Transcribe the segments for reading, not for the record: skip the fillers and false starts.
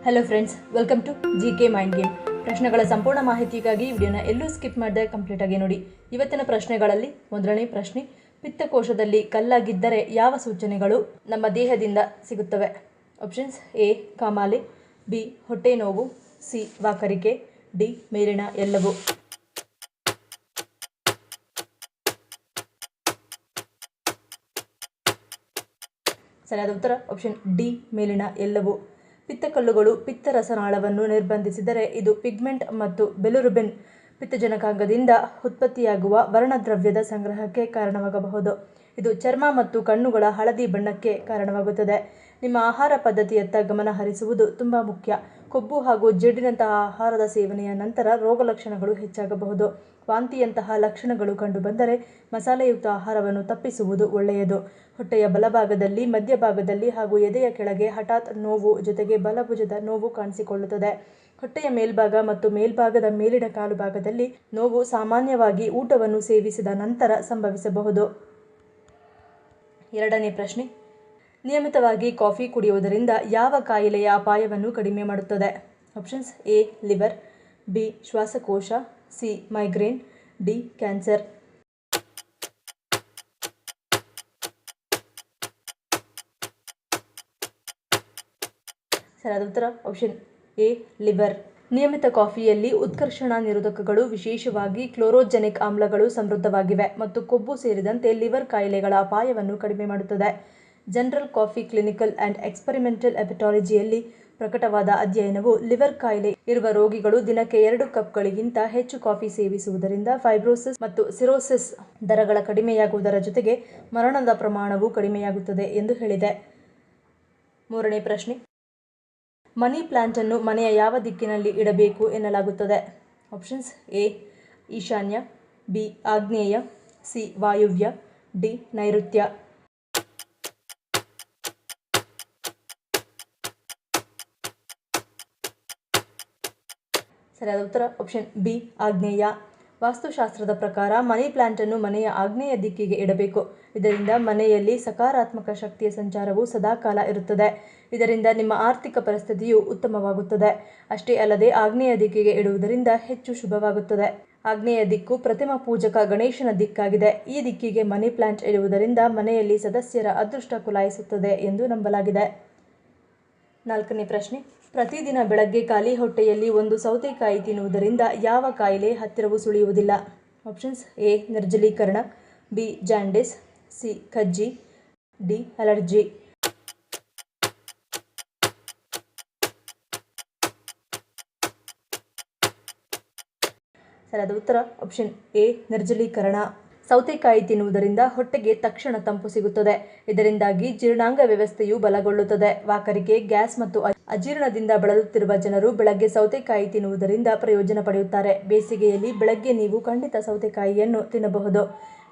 Hello friends, welcome to GK mind game. ಪ್ರಶ್ನೆಗಳ ಸಂಪೂರ್ಣ ಮಾಹಿತಿಗಾಗಿ ವಿಡಿಯೋನ ಎಲ್ಲೂ ಸ್ಕಿಪ್ ಮಾಡದೆ ಕಂಪ್ಲೀಟ್ ಆಗಿ ನೋಡಿ. ಇವತ್ತಿನ ಪ್ರಶ್ನೆಗಳಲ್ಲಿ ಮೊದಲನೇ ಪ್ರಶ್ನೆ, ಪಿತ್ತಕೋಶದಲ್ಲಿ ಕಲ್ಲಾಗಿದ್ದರೆ ಯಾವ ಸೂಚನೆಗಳು ನಮ್ಮ ದೇಹದಿಂದ ಸಿಗುತ್ತವೆ? ಆಪ್ಷನ್ಸ್: ಎ ಕಾಮಾಲೆ, ಬಿ ಹೊಟ್ಟೆ ನೋವು, ಸಿ ವಾಕರಿಕೆ, ಡಿ ಮೇಲಿನ ಎಲ್ಲವೂ. ಸರಿಯಾದ ಉತ್ತರ ಆಪ್ಷನ್ ಡಿ ಮೇಲಿನ ಎಲ್ಲವೂ. ಪಿತ್ತಕಲ್ಲುಗಳು ಪಿತ್ತರಸನಾಳವನ್ನು ನಿರ್ಬಂಧಿಸಿದರೆ ಇದು ಪಿಗ್ಮೆಂಟ್ ಮತ್ತು ಬಿಲಿರುಬಿನ್ ಪಿತ್ತಜನಕಾಂಗದಿಂದ ಉತ್ಪತ್ತಿಯಾಗುವ ವರ್ಣದ್ರವ್ಯದ ಸಂಗ್ರಹಕ್ಕೆ ಕಾರಣವಾಗಬಹುದು. ಇದು ಚರ್ಮ ಮತ್ತು ಕಣ್ಣುಗಳ ಹಳದಿ ಬಣ್ಣಕ್ಕೆ ಕಾರಣವಾಗುತ್ತದೆ. ನಿಮ್ಮ ಆಹಾರ ಪದ್ಧತಿಯತ್ತ ಗಮನ ಹರಿಸುವುದು ತುಂಬ ಮುಖ್ಯ. ಕೊಬ್ಬು ಹಾಗೂ ಜಿಡ್ಡಿನಂತಹ ಆಹಾರದ ಸೇವನೆಯ ನಂತರ ರೋಗಲಕ್ಷಣಗಳು ಹೆಚ್ಚಾಗಬಹುದು. ವಾಂತಿಯಂತಹ ಲಕ್ಷಣಗಳು ಕಂಡುಬಂದರೆ ಮಸಾಲೆಯುಕ್ತ ಆಹಾರವನ್ನು ತಪ್ಪಿಸುವುದು ಒಳ್ಳೆಯದು. ಹೊಟ್ಟೆಯ ಬಲಭಾಗದಲ್ಲಿ, ಮಧ್ಯಭಾಗದಲ್ಲಿ ಹಾಗೂ ಎದೆಯ ಕೆಳಗೆ ಹಠಾತ್ ನೋವು ಜೊತೆಗೆ ಬಲಭುಜದ ನೋವು ಕಾಣಿಸಿಕೊಳ್ಳುತ್ತದೆ. ಹೊಟ್ಟೆಯ ಮೇಲ್ಭಾಗ ಮತ್ತು ಮೇಲ್ಭಾಗದ ಮೇಲಿನ ಕಾಲು ಭಾಗದಲ್ಲಿ ನೋವು ಸಾಮಾನ್ಯವಾಗಿ ಊಟವನ್ನು ಸೇವಿಸಿದ ನಂತರ ಸಂಭವಿಸಬಹುದು. ಎರಡನೇ ಪ್ರಶ್ನೆ, ನಿಯಮಿತವಾಗಿ ಕಾಫಿ ಕುಡಿಯುವುದರಿಂದ ಯಾವ ಕಾಯಿಲೆಯ ಅಪಾಯವನ್ನು ಕಡಿಮೆ ಮಾಡುತ್ತದೆ? ಆಪ್ಷನ್ಸ್: ಎ ಲಿವರ್, ಬಿ ಶ್ವಾಸಕೋಶ, ಸಿ ಮೈಗ್ರೇನ್, ಡಿ ಕ್ಯಾನ್ಸರ್. ಸರಿಯಾದ ಉತ್ತರ ಆಪ್ಷನ್ ಎ ಲಿವರ್. ನಿಯಮಿತ ಕಾಫಿಯಲ್ಲಿ ಉತ್ಕರ್ಷಣ ನಿರೋಧಕಗಳು, ವಿಶೇಷವಾಗಿ ಕ್ಲೋರೋಜೆನಿಕ್ ಆಮ್ಲಗಳು ಸಮೃದ್ಧವಾಗಿವೆ ಮತ್ತು ಕೊಬ್ಬು ಸೇರಿದಂತೆ ಲಿವರ್ ಕಾಯಿಲೆಗಳ ಅಪಾಯವನ್ನು ಕಡಿಮೆ ಮಾಡುತ್ತದೆ. Journal coffee clinical and experimental ಹೆಪಟಾಲಜಿಯಲ್ಲಿ ಪ್ರಕಟವಾದ ಅಧ್ಯಯನವು ಲಿವರ್ ಕಾಯಿಲೆ ಇರುವ ರೋಗಿಗಳು ದಿನಕ್ಕೆ 2 ಕಪ್ಗಳಿಗಿಂತ ಹೆಚ್ಚು ಕಾಫಿ ಸೇವಿಸುವುದರಿಂದ ಫೈಬ್ರೋಸಿಸ್ ಮತ್ತು ಸಿರೋಸಿಸ್ ದರಗಳ ಕಡಿಮೆಯಾಗುವುದರ ಜೊತೆಗೆ ಮರಣದ ಪ್ರಮಾಣವೂ ಕಡಿಮೆಯಾಗುತ್ತದೆ ಎಂದು ಹೇಳಿದೆ. ಮೂರನೇ ಪ್ರಶ್ನೆ, ಮನಿ ಪ್ಲಾಂಟನ್ನು ಮನೆಯ ಯಾವ ದಿಕ್ಕಿನಲ್ಲಿ ಇಡಬೇಕು ಎನ್ನಲಾಗುತ್ತದೆ? ಆಪ್ಷನ್ಸ್: ಎ ಈಶಾನ್ಯ, ಬಿ ಆಗ್ನೇಯ, ಸಿ ವಾಯುವ್ಯ, ಡಿ ನೈಋತ್ಯ. ಸರಿಯಾದ ಉತ್ತರ ಆಪ್ಷನ್ ಬಿ ಆಗ್ನೇಯ. ವಾಸ್ತುಶಾಸ್ತ್ರದ ಪ್ರಕಾರ ಮನಿ ಪ್ಲಾಂಟನ್ನು ಮನೆಯ ಆಗ್ನೇಯ ದಿಕ್ಕಿಗೆ ಇಡಬೇಕು. ಇದರಿಂದ ಮನೆಯಲ್ಲಿ ಸಕಾರಾತ್ಮಕ ಶಕ್ತಿಯ ಸಂಚಾರವು ಸದಾಕಾಲ ಇರುತ್ತದೆ. ಇದರಿಂದ ನಿಮ್ಮ ಆರ್ಥಿಕ ಪರಿಸ್ಥಿತಿಯು ಉತ್ತಮವಾಗುತ್ತದೆ. ಅಷ್ಟೇ ಅಲ್ಲದೆ ಆಗ್ನೇಯ ದಿಕ್ಕಿಗೆ ಇಡುವುದರಿಂದ ಹೆಚ್ಚು ಶುಭವಾಗುತ್ತದೆ. ಆಗ್ನೇಯ ದಿಕ್ಕು ಪ್ರತಿಮಾ ಪೂಜಕ ಗಣೇಶನ ದಿಕ್ಕಾಗಿದೆ. ಈ ದಿಕ್ಕಿಗೆ ಮನಿ ಪ್ಲಾಂಟ್ ಇಡುವುದರಿಂದ ಮನೆಯಲ್ಲಿ ಸದಸ್ಯರ ಅದೃಷ್ಟ ಕುಲಾಯಿಸುತ್ತದೆ ಎಂದು ನಂಬಲಾಗಿದೆ. ನಾಲ್ಕನೇ ಪ್ರಶ್ನೆ, ಪ್ರತಿದಿನ ಬೆಳಗ್ಗೆ ಖಾಲಿ ಹೊಟ್ಟೆಯಲ್ಲಿ ಒಂದು ಸೌತೆಕಾಯಿ ತಿನ್ನುವುದರಿಂದ ಯಾವ ಕಾಯಿಲೆ ಹತ್ತಿರವೂ ಸುಳಿಯುವುದಿಲ್ಲ? ಆಪ್ಷನ್ಸ್: ಎ ನಿರ್ಜಲೀಕರಣ, ಬಿ ಜಾಂಡಿಸ್, ಸಿ ಕಜ್ಜಿ, ಡಿ ಅಲರ್ಜಿ. ಸರಿಯಾದ ಉತ್ತರ ಆಪ್ಷನ್ ಎ ನಿರ್ಜಲೀಕರಣ. ಸೌತೆಕಾಯಿ ತಿನ್ನುವುದರಿಂದ ಹೊಟ್ಟೆಗೆ ತಕ್ಷಣ ತಂಪು ಸಿಗುತ್ತದೆ. ಇದರಿಂದಾಗಿ ಜೀರ್ಣಾಂಗ ವ್ಯವಸ್ಥೆಯು ಬಲಗೊಳ್ಳುತ್ತದೆ. ವಾಕರಿಕೆ, ಗ್ಯಾಸ್ ಮತ್ತು ಅಜೀರ್ಣದಿಂದ ಬಳಲುತ್ತಿರುವ ಜನರು ಬೆಳಗ್ಗೆ ಸೌತೆಕಾಯಿ ತಿನ್ನುವುದರಿಂದ ಪ್ರಯೋಜನ ಪಡೆಯುತ್ತಾರೆ. ಬೇಸಿಗೆಯಲ್ಲಿ ಬೆಳಗ್ಗೆ ನೀವು ಖಂಡಿತ ಸೌತೆಕಾಯಿಯನ್ನು ತಿನ್ನಬಹುದು.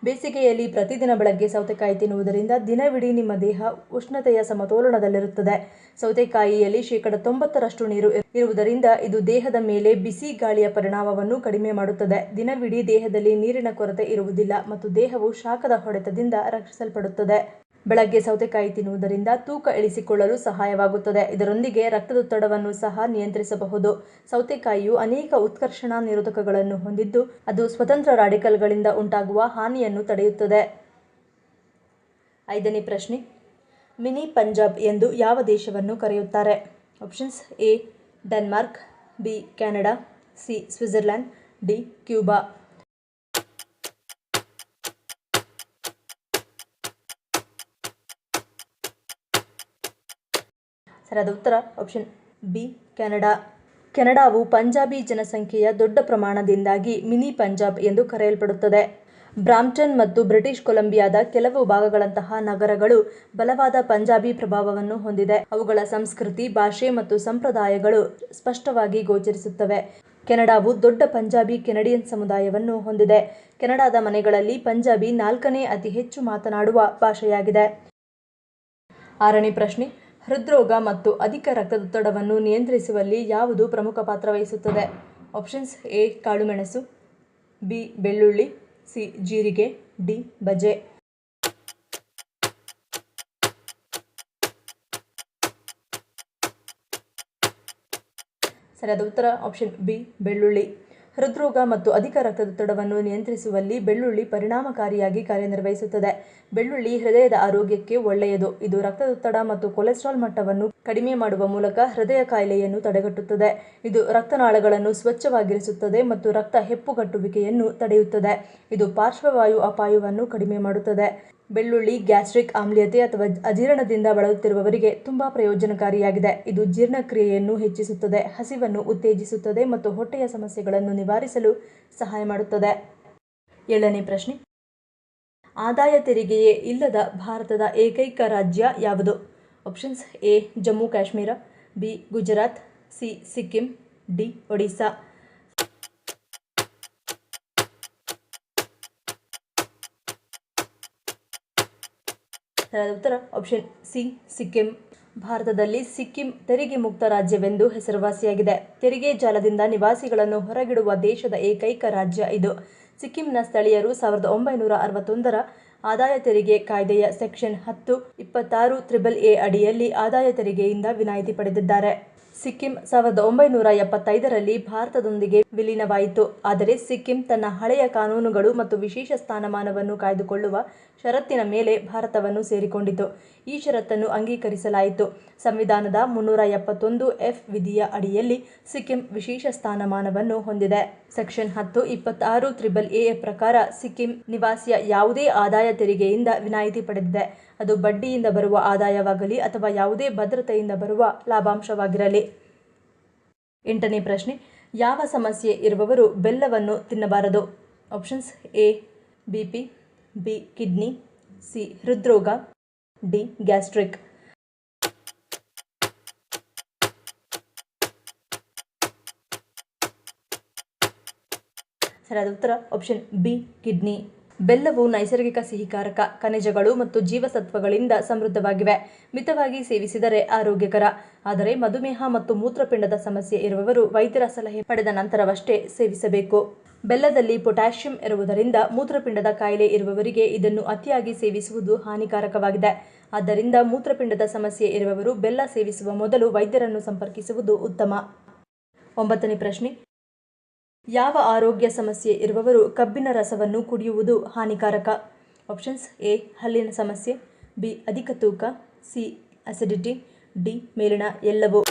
ಬೇಸಿಗೆಯಲ್ಲಿ ಪ್ರತಿದಿನ ಬೆಳಗ್ಗೆ ಸೌತೆಕಾಯಿ ತಿನ್ನುವುದರಿಂದ ದಿನವಿಡೀ ನಿಮ್ಮ ದೇಹ ಉಷ್ಣತೆಯ ಸಮತೋಲನದಲ್ಲಿರುತ್ತದೆ. ಸೌತೆಕಾಯಿಯಲ್ಲಿ 90% ನೀರು ಇರುವುದರಿಂದ ಇದು ದೇಹದ ಮೇಲೆ ಬಿಸಿ ಗಾಳಿಯ ಪರಿಣಾಮವನ್ನು ಕಡಿಮೆ ಮಾಡುತ್ತದೆ. ದಿನವಿಡೀ ದೇಹದಲ್ಲಿ ನೀರಿನ ಕೊರತೆ ಇರುವುದಿಲ್ಲ ಮತ್ತು ದೇಹವು ಶಾಖದ ಹೊಡೆತದಿಂದ ರಕ್ಷಿಸಲ್ಪಡುತ್ತದೆ. ಬೆಳಗ್ಗೆ ಸೌತೆಕಾಯಿ ತಿನ್ನುವುದರಿಂದ ತೂಕ ಇಳಿಸಿಕೊಳ್ಳಲು ಸಹಾಯವಾಗುತ್ತದೆ. ಇದರೊಂದಿಗೆ ರಕ್ತದೊತ್ತಡವನ್ನು ಸಹ ನಿಯಂತ್ರಿಸಬಹುದು. ಸೌತೆಕಾಯಿಯು ಅನೇಕ ಉತ್ಕರ್ಷಣ ನಿರೋಧಕಗಳನ್ನು ಹೊಂದಿದ್ದು ಅದು ಸ್ವತಂತ್ರ ರಾಡಿಕಲ್ಗಳಿಂದ ಉಂಟಾಗುವ ಹಾನಿಯನ್ನು ತಡೆಯುತ್ತದೆ. ಐದನೇ ಪ್ರಶ್ನೆ, ಮಿನಿ ಪಂಜಾಬ್ ಎಂದು ಯಾವ ದೇಶವನ್ನು ಕರೆಯುತ್ತಾರೆ? Options: A Denmark, B Canada, C Switzerland, D Cuba. ಸರಿಯಾದ ಉತ್ತರ ಆಪ್ಷನ್ ಬಿ ಕೆನಡಾ. ಕೆನಡಾವು ಪಂಜಾಬಿ ಜನಸಂಖ್ಯೆಯ ದೊಡ್ಡ ಪ್ರಮಾಣದಿಂದಾಗಿ ಮಿನಿ ಪಂಜಾಬ್ ಎಂದು ಕರೆಯಲ್ಪಡುತ್ತದೆ. ಬ್ರಾಂಪ್ಟನ್ ಮತ್ತು ಬ್ರಿಟಿಷ್ ಕೊಲಂಬಿಯಾದ ಕೆಲವು ಭಾಗಗಳಂತಹ ನಗರಗಳು ಬಲವಾದ ಪಂಜಾಬಿ ಪ್ರಭಾವವನ್ನು ಹೊಂದಿದೆ. ಅವುಗಳ ಸಂಸ್ಕೃತಿ, ಭಾಷೆ ಮತ್ತು ಸಂಪ್ರದಾಯಗಳು ಸ್ಪಷ್ಟವಾಗಿ ಗೋಚರಿಸುತ್ತವೆ. ಕೆನಡಾವು ದೊಡ್ಡ ಪಂಜಾಬಿ ಕೆನಡಿಯನ್ ಸಮುದಾಯವನ್ನು ಹೊಂದಿದೆ. ಕೆನಡಾದ ಮನೆಗಳಲ್ಲಿ ಪಂಜಾಬಿ 4ನೇ ಅತಿ ಹೆಚ್ಚು ಮಾತನಾಡುವ ಭಾಷೆಯಾಗಿದೆ. ಆರನೇ ಪ್ರಶ್ನೆ, ಹೃದ್ರೋಗ ಮತ್ತು ಅಧಿಕ ರಕ್ತದೊತ್ತಡವನ್ನು ನಿಯಂತ್ರಿಸುವಲ್ಲಿ ಯಾವುದು ಪ್ರಮುಖ ಪಾತ್ರ ವಹಿಸುತ್ತದೆ? ಆಪ್ಷನ್ಸ್: ಎ ಕಾಳುಮೆಣಸು, ಬಿ ಬೆಳ್ಳುಳ್ಳಿ, ಸಿ ಜೀರಿಗೆ, ಡಿ ಬಜೆ. ಸರಿಯಾದ ಉತ್ತರ ಆಪ್ಷನ್ ಬಿ ಬೆಳ್ಳುಳ್ಳಿ. ಹೃದ್ರೋಗ ಮತ್ತು ಅಧಿಕ ರಕ್ತದೊತ್ತಡವನ್ನು ನಿಯಂತ್ರಿಸುವಲ್ಲಿ ಬೆಳ್ಳುಳ್ಳಿ ಪರಿಣಾಮಕಾರಿಯಾಗಿ ಕಾರ್ಯನಿರ್ವಹಿಸುತ್ತದೆ. ಬೆಳ್ಳುಳ್ಳಿ ಹೃದಯದ ಆರೋಗ್ಯಕ್ಕೆ ಒಳ್ಳೆಯದು. ಇದು ರಕ್ತದೊತ್ತಡ ಮತ್ತು ಕೊಲೆಸ್ಟ್ರಾಲ್ ಮಟ್ಟವನ್ನು ಕಡಿಮೆ ಮಾಡುವ ಮೂಲಕ ಹೃದಯ ಕಾಯಿಲೆಯನ್ನು ತಡೆಗಟ್ಟುತ್ತದೆ. ಇದು ರಕ್ತನಾಳಗಳನ್ನು ಸ್ವಚ್ಛವಾಗಿರಿಸುತ್ತದೆ ಮತ್ತು ರಕ್ತ ಹೆಪ್ಪುಗಟ್ಟುವಿಕೆಯನ್ನು ತಡೆಯುತ್ತದೆ. ಇದು ಪಾರ್ಶ್ವವಾಯು ಅಪಾಯವನ್ನು ಕಡಿಮೆ ಮಾಡುತ್ತದೆ. ಬೆಳ್ಳುಳ್ಳಿ ಗ್ಯಾಸ್ಟ್ರಿಕ್ ಆಮ್ಲೀಯತೆ ಅಥವಾ ಅಜೀರ್ಣದಿಂದ ಬಳಲುತ್ತಿರುವವರಿಗೆ ತುಂಬಾ ಪ್ರಯೋಜನಕಾರಿಯಾಗಿದೆ. ಇದು ಜೀರ್ಣಕ್ರಿಯೆಯನ್ನು ಹೆಚ್ಚಿಸುತ್ತದೆ, ಹಸಿವನ್ನು ಉತ್ತೇಜಿಸುತ್ತದೆ ಮತ್ತು ಹೊಟ್ಟೆಯ ಸಮಸ್ಯೆಗಳನ್ನು ನಿವಾರಿಸಲು ಸಹಾಯ ಮಾಡುತ್ತದೆ. 7ನೇ ಪ್ರಶ್ನೆ. ಆದಾಯ ತೆರಿಗೆಯೇ ಇಲ್ಲದ ಭಾರತದ ಏಕೈಕ ರಾಜ್ಯ ಯಾವುದು? Options A Jammu Kashmir, B Gujarat, C Sikkim, D Odisha. ಸರಿಯಾದ ಉತ್ತರ ಆಪ್ಷನ್ ಸಿ ಸಿಕ್ಕಿಂ. ಭಾರತದಲ್ಲಿ ಸಿಕ್ಕಿಂ ತೆರಿಗೆ ಮುಕ್ತ ರಾಜ್ಯವೆಂದು ಹೆಸರುವಾಸಿಯಾಗಿದೆ. ತೆರಿಗೆ ಜಾಲದಿಂದ ನಿವಾಸಿಗಳನ್ನು ಹೊರಗಿಡುವ ದೇಶದ ಏಕೈಕ ರಾಜ್ಯ ಇದು. ಸಿಕ್ಕಿಂನ ಸ್ಥಳೀಯರು 1961ರ ಆದಾಯ ತೆರಿಗೆ ಕಾಯ್ದೆಯ ಸೆಕ್ಷನ್ 10(26)(a) ಅಡಿಯಲ್ಲಿ ಆದಾಯ ತೆರಿಗೆಯಿಂದ ವಿನಾಯಿತಿ ಪಡೆದಿದ್ದಾರೆ. ಸಿಕ್ಕಿಂ 1975ರಲ್ಲಿ ಭಾರತದೊಂದಿಗೆ ವಿಲೀನವಾಯಿತು. ಆದರೆ ಸಿಕ್ಕಿಂ ತನ್ನ ಹಳೆಯ ಕಾನೂನುಗಳು ಮತ್ತು ವಿಶೇಷ ಸ್ಥಾನಮಾನವನ್ನು ಕಾಯ್ದುಕೊಳ್ಳುವ ಷರತ್ತಿನ ಮೇಲೆ ಭಾರತವನ್ನು ಸೇರಿಕೊಂಡಿತು. ಈ ಷರತ್ತನ್ನು ಅಂಗೀಕರಿಸಲಾಯಿತು. ಸಂವಿಧಾನದ 371(f) ವಿಧಿಯ ಅಡಿಯಲ್ಲಿ ಸಿಕ್ಕಿಂ ವಿಶೇಷ ಸ್ಥಾನಮಾನವನ್ನು ಹೊಂದಿದೆ. ಸೆಕ್ಷನ್ 10(26)(a) ಪ್ರಕಾರ ಸಿಕ್ಕಿಂ ನಿವಾಸಿಯ ಯಾವುದೇ ಆದಾಯ ತೆರಿಗೆಯಿಂದ ವಿನಾಯಿತಿ ಪಡೆದಿದೆ. ಅದು ಬಡ್ಡಿಯಿಂದ ಬರುವ ಆದಾಯವಾಗಲಿ ಅಥವಾ ಯಾವುದೇ ಭದ್ರತೆಯಿಂದ ಬರುವ ಲಾಭಾಂಶವಾಗಿರಲಿ. 8ನೇ ಪ್ರಶ್ನೆ. ಯಾವ ಸಮಸ್ಯೆ ಇರುವವರು ಬೆಲ್ಲವನ್ನು ತಿನ್ನಬಾರದು? Options A BP, B kidney, C ಹೃದ್ರೋಗ, ಡಿ ಗ್ಯಾಸ್ಟ್ರಿಕ್. ಸರಿಯಾದ ಉತ್ತರ ಆಪ್ಷನ್ ಬಿ ಕಿಡ್ನಿ. ಬೆಲ್ಲವು ನೈಸರ್ಗಿಕ ಸಿಹಿಕಾರಕ, ಖನಿಜಗಳು ಮತ್ತು ಜೀವಸತ್ವಗಳಿಂದ ಸಮೃದ್ಧವಾಗಿವೆ. ಮಿತವಾಗಿ ಸೇವಿಸಿದರೆ ಆರೋಗ್ಯಕರ. ಆದರೆ ಮಧುಮೇಹ ಮತ್ತು ಮೂತ್ರಪಿಂಡದ ಸಮಸ್ಯೆ ಇರುವವರು ವೈದ್ಯರ ಸಲಹೆ ಪಡೆದ ನಂತರವಷ್ಟೇ ಸೇವಿಸಬೇಕು. ಬೆಲ್ಲದಲ್ಲಿ ಪೊಟ್ಯಾಷಿಯಂ ಇರುವುದರಿಂದ ಮೂತ್ರಪಿಂಡದ ಕಾಯಿಲೆ ಇರುವವರಿಗೆ ಇದನ್ನು ಅತಿಯಾಗಿ ಸೇವಿಸುವುದು ಹಾನಿಕಾರಕವಾಗಿದೆ. ಆದ್ದರಿಂದ ಮೂತ್ರಪಿಂಡದ ಸಮಸ್ಯೆ ಇರುವವರು ಬೆಲ್ಲ ಸೇವಿಸುವ ಮೊದಲು ವೈದ್ಯರನ್ನು ಸಂಪರ್ಕಿಸುವುದು ಉತ್ತಮ. 9ನೇ ಪ್ರಶ್ನೆ. ಯಾವ ಆರೋಗ್ಯ ಸಮಸ್ಯೆ ಇರುವವರು ಕಬ್ಬಿನ ರಸವನ್ನು ಕುಡಿಯುವುದು ಹಾನಿಕಾರಕ? ಆಪ್ಷನ್ಸ್ ಎ ಹಲ್ಲಿನ ಸಮಸ್ಯೆ, ಬಿ ಅಧಿಕ ತೂಕ, ಸಿ ಅಸಿಡಿಟಿ, ಡಿ ಮೇಲಿನ ಎಲ್ಲವೂ.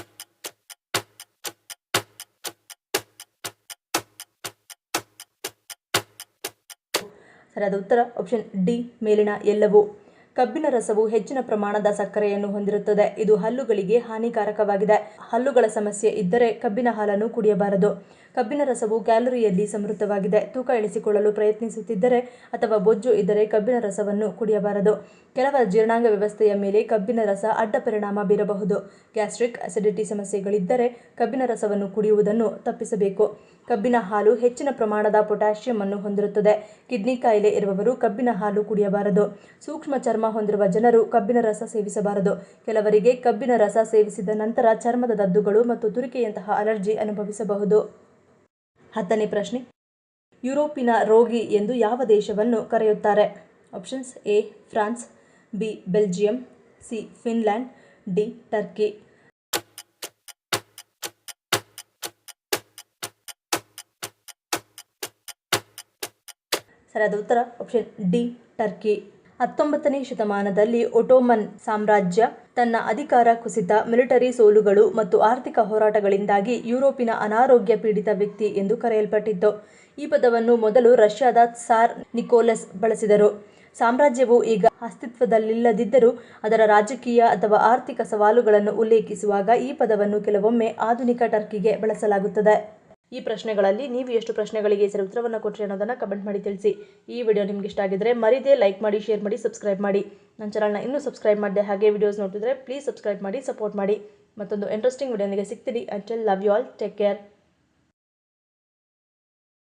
ಸರಿಯಾದ ಉತ್ತರ ಆಪ್ಷನ್ ಡಿ ಮೇಲಿನ ಎಲ್ಲವೂ. ಕಬ್ಬಿನ ರಸವು ಹೆಚ್ಚಿನ ಪ್ರಮಾಣದ ಸಕ್ಕರೆಯನ್ನು ಹೊಂದಿರುತ್ತದೆ. ಇದು ಹಲ್ಲುಗಳಿಗೆ ಹಾನಿಕಾರಕವಾಗಿದೆ. ಹಲ್ಲುಗಳ ಸಮಸ್ಯೆ ಇದ್ದರೆ ಕಬ್ಬಿನ ಹಾಲನ್ನು ಕುಡಿಯಬಾರದು. ಕಬ್ಬಿನ ರಸವು ಕ್ಯಾಲೋರಿಯಲ್ಲಿ ಸಮೃದ್ಧವಾಗಿದೆ. ತೂಕ ಇಳಿಸಿಕೊಳ್ಳಲು ಪ್ರಯತ್ನಿಸುತ್ತಿದ್ದರೆ ಅಥವಾ ಬೊಜ್ಜು ಇದ್ದರೆ ಕಬ್ಬಿನ ರಸವನ್ನು ಕುಡಿಯಬಾರದು. ಕೆಲವರ ಜೀರ್ಣಾಂಗ ವ್ಯವಸ್ಥೆಯ ಮೇಲೆ ಕಬ್ಬಿನ ರಸ ಅಡ್ಡ ಪರಿಣಾಮ ಬೀರಬಹುದು. ಗ್ಯಾಸ್ಟ್ರಿಕ್, ಅಸಿಡಿಟಿ ಸಮಸ್ಯೆಗಳಿದ್ದರೆ ಕಬ್ಬಿನ ರಸವನ್ನು ಕುಡಿಯುವುದನ್ನು ತಪ್ಪಿಸಬೇಕು. ಕಬ್ಬಿನ ಹಾಲು ಹೆಚ್ಚಿನ ಪ್ರಮಾಣದ ಪೊಟ್ಯಾಷಿಯಂ ಅನ್ನು ಹೊಂದಿರುತ್ತದೆ. ಕಿಡ್ನಿ ಕಾಯಿಲೆ ಇರುವವರು ಕಬ್ಬಿನ ಹಾಲು ಕುಡಿಯಬಾರದು. ಸೂಕ್ಷ್ಮ ಚರ್ಮ ಹೊಂದಿರುವ ಜನರು ಕಬ್ಬಿನ ರಸ ಸೇವಿಸಬಾರದು. ಕೆಲವರಿಗೆ ಕಬ್ಬಿನ ರಸ ಸೇವಿಸಿದ ನಂತರ ಚರ್ಮದ ದದ್ದುಗಳು ಮತ್ತು ತುರಿಕೆಯಂತಹ ಅಲರ್ಜಿ ಅನುಭವಿಸಬಹುದು. 10ನೇ ಪ್ರಶ್ನೆ. ಯುರೋಪಿನ ರೋಗಿ ಎಂದು ಯಾವ ದೇಶವನ್ನು ಕರೆಯುತ್ತಾರೆ? Options A France, B Belgium, C Finland, D Turkey. ಸರಿಯಾದ ಉತ್ತರ ಆಪ್ಷನ್ ಡಿ ಟರ್ಕಿ. 19ನೇ ಶತಮಾನದಲ್ಲಿ ಒಟೋಮನ್ ಸಾಮ್ರಾಜ್ಯ ತನ್ನ ಅಧಿಕಾರ ಕುಸಿತ, ಮಿಲಿಟರಿ ಸೋಲುಗಳು ಮತ್ತು ಆರ್ಥಿಕ ಹೋರಾಟಗಳಿಂದಾಗಿ ಯುರೋಪಿನ ಅನಾರೋಗ್ಯ ಪೀಡಿತ ವ್ಯಕ್ತಿ ಎಂದು ಕರೆಯಲ್ಪಟ್ಟಿತ್ತು. ಈ ಪದವನ್ನು ಮೊದಲು ರಷ್ಯಾದ ತ್ಸಾರ್ ನಿಕೋಲಸ್ ಬಳಸಿದರು. ಸಾಮ್ರಾಜ್ಯವು ಈಗ ಅಸ್ತಿತ್ವದಲ್ಲಿಲ್ಲದಿದ್ದರೂ ಅದರ ರಾಜಕೀಯ ಅಥವಾ ಆರ್ಥಿಕ ಸವಾಲುಗಳನ್ನು ಉಲ್ಲೇಖಿಸುವಾಗ ಈ ಪದವನ್ನು ಕೆಲವೊಮ್ಮೆ ಆಧುನಿಕ ಟರ್ಕಿಗೆ ಬಳಸಲಾಗುತ್ತದೆ. ಈ ಪ್ರಶ್ನೆಗಳಲ್ಲಿ ನೀವು ಎಷ್ಟು ಪ್ರಶ್ನೆಗಳಿಗೆ ಸರಿ ಉತ್ತರವನ್ನು ಕೊಟ್ಟರೆ ಅನ್ನೋದನ್ನು ಕಮೆಂಟ್ ಮಾಡಿ ತಿಳಿಸಿ. ಈ ವಿಡಿಯೋ ನಿಮ್ಗೆ ಇಷ್ಟ ಆಗಿದ್ರೆ ಮರಿದೇ ಲೈಕ್ ಮಾಡಿ, ಶೇರ್ ಮಾಡಿ, ಸಬ್ಸ್ಕ್ರೈಬ್ ಮಾಡಿ. ನನ್ನ ಚಾನಲ್ನ ಇನ್ನೂ ಸಬ್ಸ್ಕ್ರೈಬ್ ಮಾಡಿದೆ ಹಾಗೆ ವಿಡಿಯೋಸ್ ನೋಡ್ತಿದ್ರೆ ಪ್ಲೀಸ್ ಸಬ್ಸ್ಕ್ರೈಬ್ ಮಾಡಿ, ಸಪೋರ್ಟ್ ಮಾಡಿ. ಮತ್ತೊಂದು ಇಂಟ್ರೆಸ್ಟಿಂಗ್ ವಿಡಿಯೋನಿಗೆ ಸಿಗ್ತೀನಿ. Until love you all, take care.